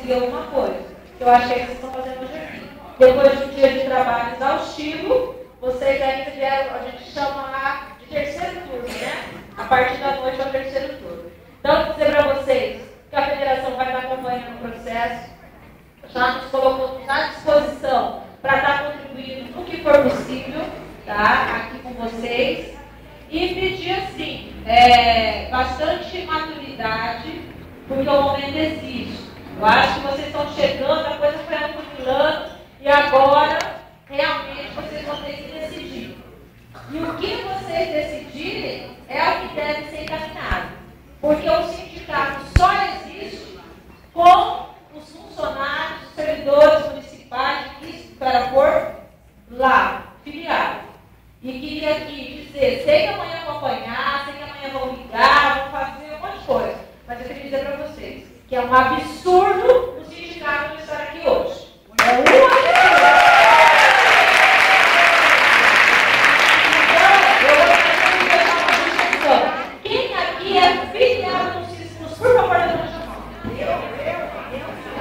produzir alguma coisa. Eu acho que é isso que vocês estão fazendo hoje aqui. Depois de um dia de trabalho exaustivo, vocês ainda vieram, a gente chama lá de terceiro turno, né? A partir da noite é o terceiro turno. Então, vou dizer para vocês que a federação vai estar acompanhando o processo, já nos colocou à disposição para estar contribuindo no que for possível, tá? Aqui com vocês. E pedir, assim, bastante maturidade, porque o momento exige. Eu acho que vocês estão chegando, a coisa foi afunilando, e agora, realmente, vocês vão ter que decidir. E o que vocês decidirem é o que deve ser encaminhado. Porque o sindicato só existe com os funcionários, os servidores municipais, isso para pôr lá, filiado. E queria aqui dizer, sei que amanhã vão apanhar, sei que amanhã vão ligar, vão fazer um monte de coisa. Mas eu queria dizer para vocês que é um absurdo o sindicato não estar aqui hoje. É um absurdo. Então, eu vou deixar uma discussão. Quem aqui é filiado nos CISMUS, por favor, levante a mão.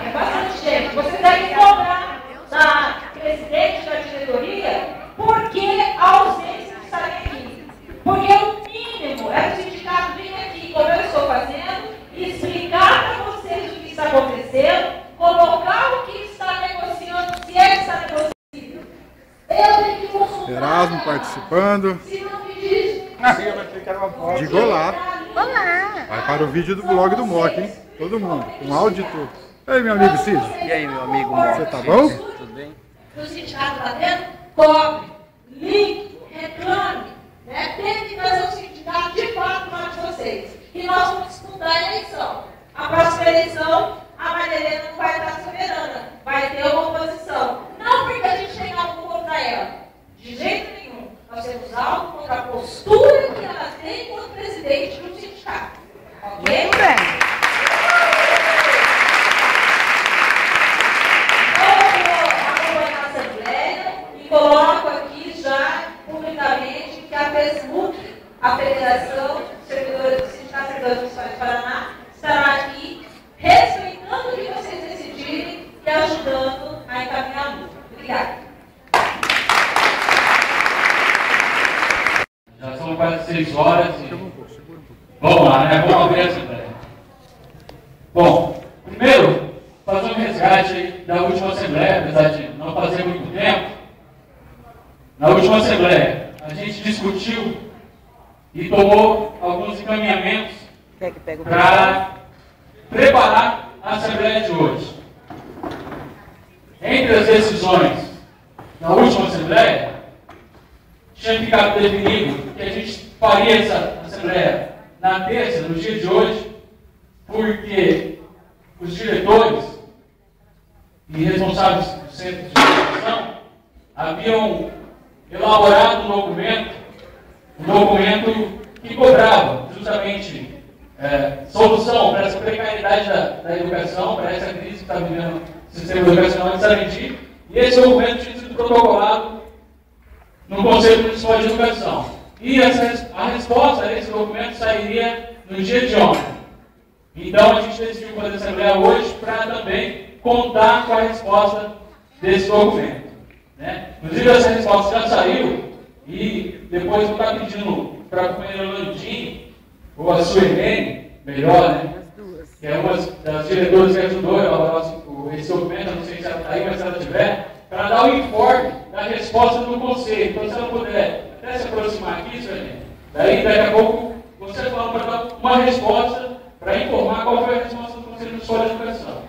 É bastante gente. Vocês devem cobrar da presidente da diretoria por que a ausência de estarem aqui. Porque o mínimo é o sindicato vir aqui, como eu estou fazendo, e explicar para vocês o que está acontecendo, colocar o que está negociando, se é que está negociando. Eu tenho que consultar. Erasmo participando. Se não me diz. Diga olá. Olá! Vai para o vídeo do blog do MOC, hein? Todo mundo, com áudio e tudo. E aí, meu amigo Cid? E aí, meu amigo Moc? Você tá bom? Tudo bem? O sindicato lá dentro, cobre, ligue, reclame, né? Tente fazer o sindicato de fato para vocês. E nós vamos disputar a eleição. A próxima eleição, a Maria Helena não vai estar soberana, vai ter uma oposição. Não porque a gente tem algo contra ela, de jeito nenhum. Nós temos algo contra a postura que ela tem como presidente do sindicato. Ok? Muito bem. Coloco aqui já, publicamente, que a FESMUC, a Federação dos Servidores do Sindicato de Servidores Municipais do Paraná, estará aqui respeitando o que vocês decidirem e ajudando a encaminhar a luta. Obrigada. Já são quase 6 horas e... Vamos lá, né? Vamos abrir a Assembleia. Bom, primeiro, fazer um resgate da última Assembleia, apesar de não fazer muito tempo. Na última Assembleia, a gente discutiu e tomou alguns encaminhamentos para preparar a Assembleia de hoje. Entre as decisões da última Assembleia, tinha ficado definido que a gente faria essa Assembleia na terça, no dia de hoje, porque os diretores e responsáveis do centro de educação haviam elaborado um documento que cobrava justamente solução para essa precariedade da educação, para essa crise que está vivendo o sistema educacional de Sarandi, e esse documento tinha sido protocolado no Conselho Municipal de Educação. E a resposta a esse documento sairia no dia de ontem. Então a gente decidiu fazer a Assembleia hoje para também contar com a resposta desse documento. Né? Inclusive essa resposta já saiu e depois vou estar pedindo para a companheira Landim ou a Suelene, melhor, né? Que é uma das diretoras que ajudou a elaborar esse documento, não sei se ela está aí, mas se ela tiver, para dar o informe da resposta do Conselho. Então se ela puder até se aproximar aqui, Suelene, daí daqui a pouco você fala para dar uma resposta para informar qual foi a resposta do Conselho Municipal de Educação.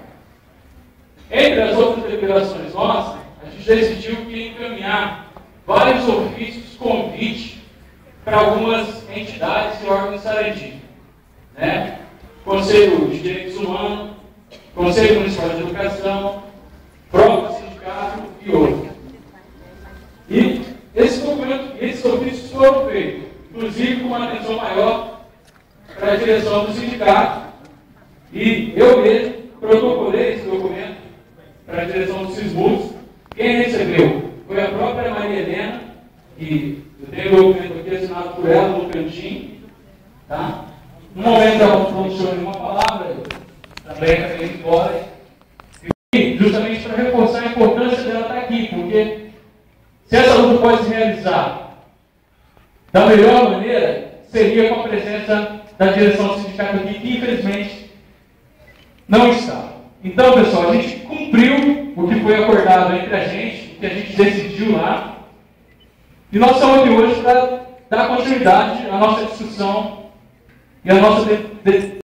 Entre as outras deliberações nossas, a gente decidiu que ia encaminhar vários ofícios convite para algumas entidades e órgãos de Sarandi, né? Conselho de Direitos Humanos, Conselho Municipal de Educação, próprio sindicato e outros. E esses ofícios foram feitos, inclusive com uma atenção maior para a direção do sindicato, e eu mesmo protocolei esse documento para a direção do SISMUS. Quem recebeu foi a própria Maria Helena, que eu tenho o documento aqui assinado por ela no cantinho. Tá? No momento ela não pronunciou nenhuma palavra, também acabei embora. porque se essa luta pode se realizar da melhor maneira, seria com a presença da direção do sindicato aqui, que infelizmente não está. Então, pessoal, a gente cumpriu o que foi acordado entre a gente, o que a gente decidiu lá, e nós estamos aqui hoje para dar continuidade à nossa discussão e à nossa